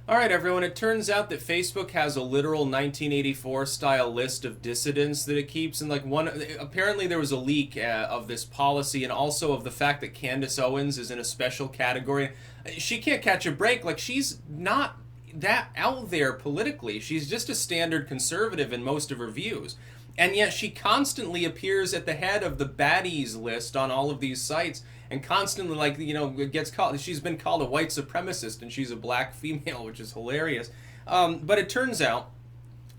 All right, everyone. It turns out that Facebook has a literal 1984 style list of dissidents that it keeps, and like one, apparently there was a leak of this policy, and also of the fact that Candace Owens is in a special category. She can't catch a break. Like, she's not that out there politically. She's just a standard conservative in most of her views. And yet she constantly appears at the head of the baddies list on all of these sites, and constantly, like, gets called, she's been called a white supremacist, and she's a black female, which is hilarious. But it turns out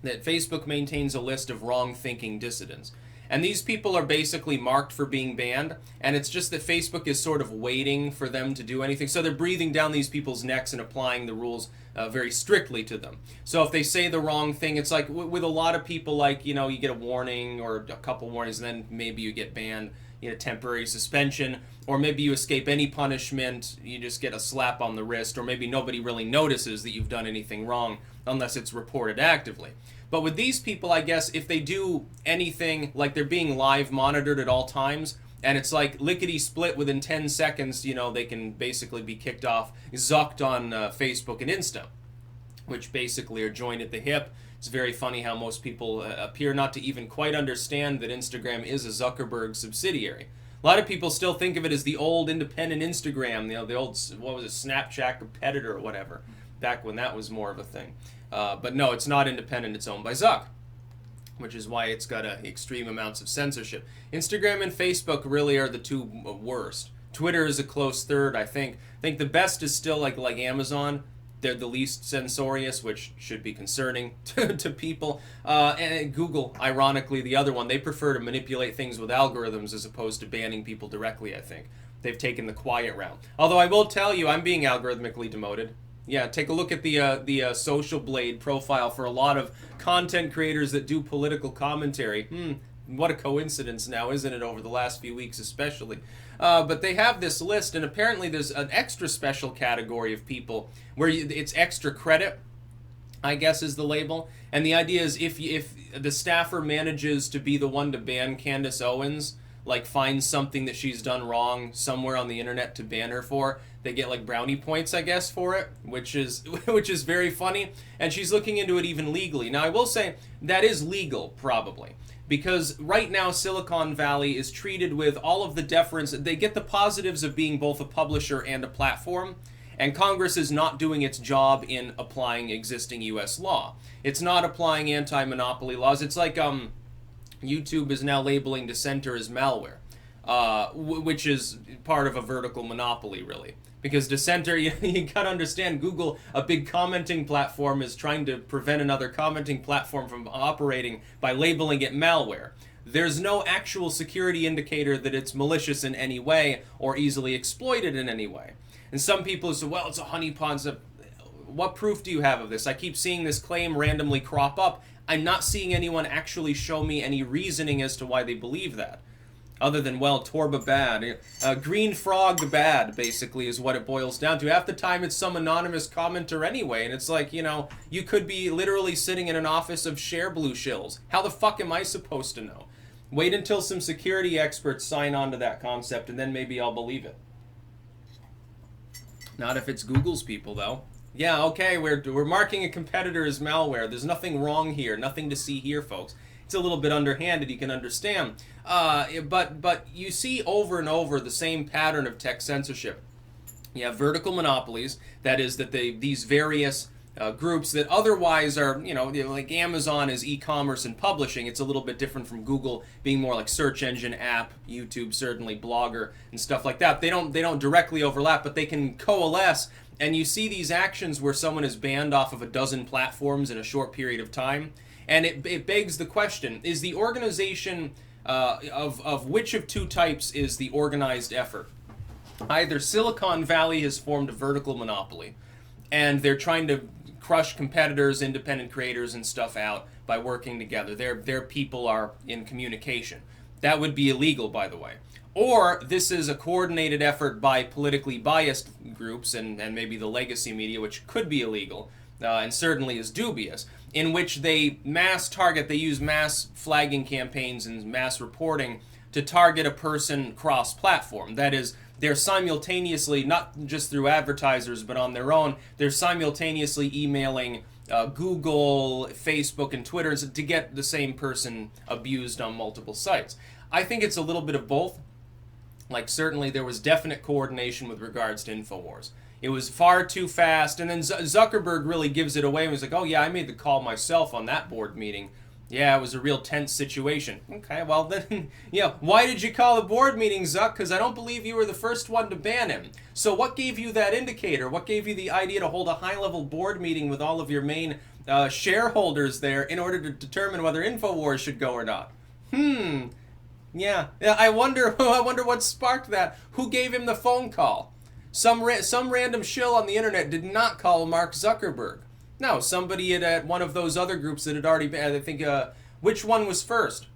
that Facebook maintains a list of wrong-thinking dissidents. And these people are basically marked for being banned, and it's just that Facebook is sort of waiting for them to do anything. So they're breathing down these people's necks and applying the rules very strictly to them. So if they say the wrong thing, it's like with a lot of people, like, you get a warning or a couple warnings, and then maybe you get banned, temporary suspension, or maybe you escape any punishment, you just get a slap on the wrist, or maybe nobody really notices that you've done anything wrong unless it's reported actively. But with these people, I guess, if they do anything, like they're being live monitored at all times, and it's like lickety-split within 10 seconds, they can basically be kicked off, zucked on Facebook and Insta, which basically are joined at the hip. It's very funny how most people appear not to even quite understand that Instagram is a Zuckerberg subsidiary. A lot of people still think of it as the old independent Instagram, the old, what was it, Snapchat competitor or whatever, back when that was more of a thing. But no, it's not independent, it's owned by Zuck, which is why it's got extreme amounts of censorship. Instagram and Facebook really are the two worst. Twitter is a close third, I think. I think the best is still like Amazon. They're the least censorious, which should be concerning to people. And Google, ironically, the other one, they prefer to manipulate things with algorithms as opposed to banning people directly, I think. They've taken the quiet route. Although I will tell you, I'm being algorithmically demoted. Yeah, take a look at the Social Blade profile for a lot of content creators that do political commentary. What a coincidence now, isn't it, over the last few weeks especially. But they have this list, and apparently there's an extra special category of people where it's extra credit, I guess is the label. And the idea is if the staffer manages to be the one to ban Candace Owens, like finds something that she's done wrong somewhere on the internet to ban her for, they get like brownie points, I guess, for it, which is very funny. And she's looking into it even legally. Now, I will say that is legal, probably, because right now Silicon Valley is treated with all of the deference. They get the positives of being both a publisher and a platform, and Congress is not doing its job in applying existing U.S. law. It's not applying anti-monopoly laws. It's like YouTube is now labeling Dissenter as malware, which is part of a vertical monopoly, really. Because Dissenter, you gotta understand, Google, a big commenting platform, is trying to prevent another commenting platform from operating by labeling it malware. There's no actual security indicator that it's malicious in any way or easily exploited in any way. And some people say, well, it's a honeypot. So what proof do you have of this? I keep seeing this claim randomly crop up. I'm not seeing anyone actually show me any reasoning as to why they believe that. Other than, well, Torba bad. Green Frog bad, basically, is what it boils down to. Half the time, it's some anonymous commenter anyway, and it's like, you could be literally sitting in an office of Share Blue shills. How the fuck am I supposed to know? Wait until some security experts sign on to that concept, and then maybe I'll believe it. Not if it's Google's people, though. Yeah, okay, we're marking a competitor as malware. There's nothing wrong here, nothing to see here, folks. It's a little bit underhanded, you can understand. But you see over and over the same pattern of tech censorship. You have vertical monopolies, that is, that these various groups that otherwise are, like Amazon is e-commerce and publishing. It's a little bit different from Google being more like search engine, app, YouTube, certainly Blogger and stuff like that. They don't directly overlap, but they can coalesce. And you see these actions where someone is banned off of a dozen platforms in a short period of time. And it begs the question, is the organization of which of two types is the organized effort? Either Silicon Valley has formed a vertical monopoly, and they're trying to crush competitors, independent creators, and stuff out by working together. Their people are in communication. That would be illegal, by the way. Or this is a coordinated effort by politically biased groups and maybe the legacy media, which could be illegal and certainly is dubious, in which they mass target, they use mass flagging campaigns and mass reporting to target a person cross-platform. That is, they're simultaneously, not just through advertisers, but on their own, they're simultaneously emailing Google, Facebook, and Twitter to get the same person abused on multiple sites. I think it's a little bit of both. Like, certainly there was definite coordination with regards to InfoWars. It was far too fast, and then Zuckerberg really gives it away and was like, oh yeah, I made the call myself on that board meeting. Yeah, it was a real tense situation. Okay, well then, yeah, why did you call a board meeting, Zuck? Because I don't believe you were the first one to ban him. So what gave you that indicator? What gave you the idea to hold a high-level board meeting with all of your main shareholders there in order to determine whether InfoWars should go or not? Yeah, I wonder what sparked that. Who gave him the phone call? Some random shill on the internet did not call Mark Zuckerberg. No, somebody at one of those other groups that had already been, I think, which one was first?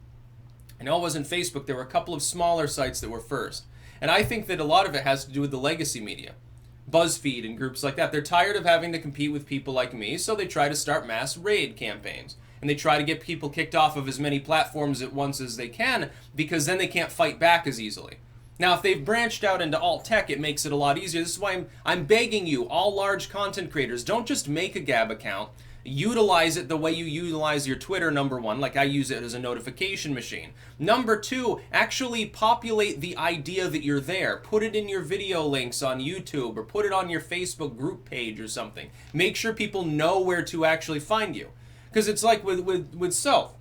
I know it wasn't Facebook. There were a couple of smaller sites that were first. And I think that a lot of it has to do with the legacy media. BuzzFeed and groups like that. They're tired of having to compete with people like me, so they try to start mass raid campaigns. And they try to get people kicked off of as many platforms at once as they can, because then they can't fight back as easily. Now, if they've branched out into alt tech, it makes it a lot easier. This is why I'm begging you, all large content creators, don't just make a Gab account. Utilize it the way you utilize your Twitter, number one, like I use it as a notification machine. Number two, actually populate the idea that you're there. Put it in your video links on YouTube, or put it on your Facebook group page or something. Make sure people know where to actually find you. Because it's like with Soph.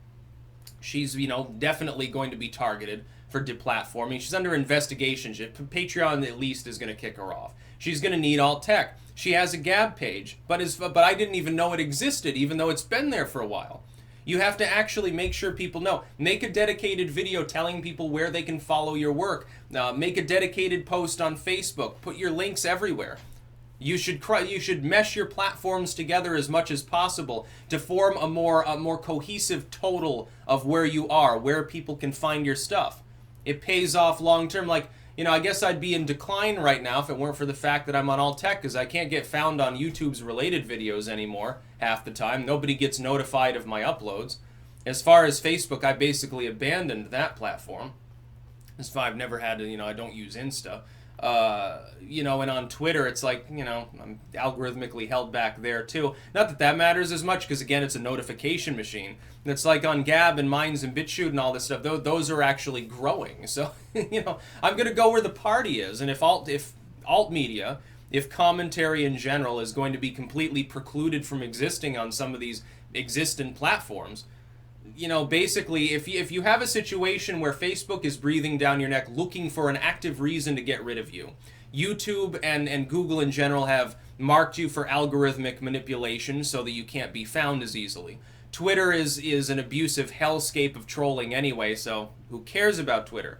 She's, definitely going to be targeted for deplatforming. She's under investigation. Patreon at least is going to kick her off. She's going to need alt tech. She has a Gab page, but I didn't even know it existed, even though it's been there for a while. You have to actually make sure people know. Make a dedicated video telling people where they can follow your work. Make a dedicated post on Facebook. Put your links everywhere. You should mesh your platforms together as much as possible to form a more cohesive total of where you are, where people can find your stuff. It pays off long term. Like, I guess I'd be in decline right now if it weren't for the fact that I'm on alt tech, because I can't get found on YouTube's related videos anymore half the time. Nobody gets notified of my uploads. As far as Facebook, I basically abandoned that platform. As far I've never had to, I don't use Insta. And on Twitter, it's like, I'm algorithmically held back there too. Not that matters as much, because again, it's a notification machine. And it's like on Gab and Minds and BitChute and all this stuff, those are actually growing. So, I'm going to go where the party is. And if alt media, if commentary in general is going to be completely precluded from existing on some of these existent platforms, basically, if you have a situation where Facebook is breathing down your neck looking for an active reason to get rid of you, YouTube and Google in general have marked you for algorithmic manipulation so that you can't be found as easily. Twitter is an abusive hellscape of trolling anyway, so who cares about Twitter?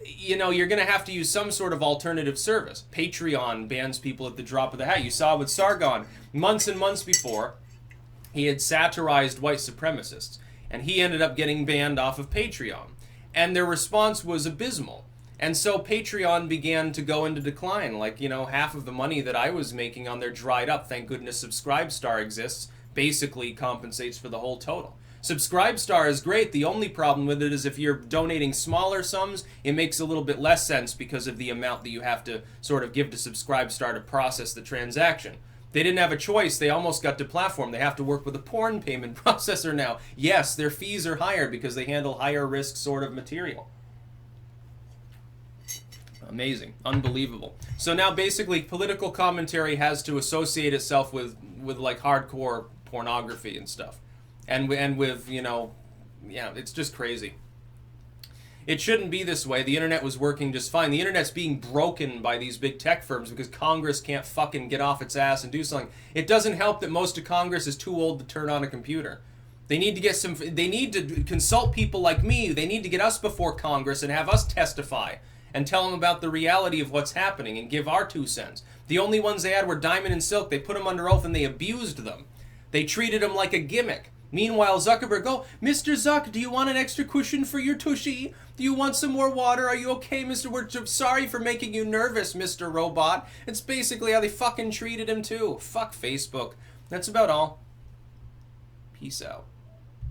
You're going to have to use some sort of alternative service. Patreon bans people at the drop of the hat. You saw with Sargon months and months before. He had satirized white supremacists, and he ended up getting banned off of Patreon. And their response was abysmal. And so Patreon began to go into decline. Like, half of the money that I was making on there dried up. Thank goodness Subscribestar exists. Basically compensates for the whole total. Subscribestar is great. The only problem with it is if you're donating smaller sums, it makes a little bit less sense because of the amount that you have to sort of give to Subscribestar to process the transaction. They didn't have a choice. They almost got deplatformed. They have to work with a porn payment processor now. Yes, their fees are higher because they handle higher risk sort of material. Amazing. Unbelievable. So now basically political commentary has to associate itself with like hardcore pornography and stuff. And with, it's just crazy. It shouldn't be this way. The internet was working just fine. The internet's being broken by these big tech firms because Congress can't fucking get off its ass and do something. It doesn't help that most of Congress is too old to turn on a computer. They need to consult people like me. They need to get us before Congress and have us testify and tell them about the reality of what's happening and give our 2 cents. The only ones they had were Diamond and Silk. They put them under oath and they abused them. They treated them like a gimmick. Meanwhile, Zuckerberg, Mr. Zuck, do you want an extra cushion for your tushy? Do you want some more water? Are you okay, Mr. We're sorry for making you nervous, Mr. Robot. It's basically how they fucking treated him, too. Fuck Facebook. That's about all. Peace out.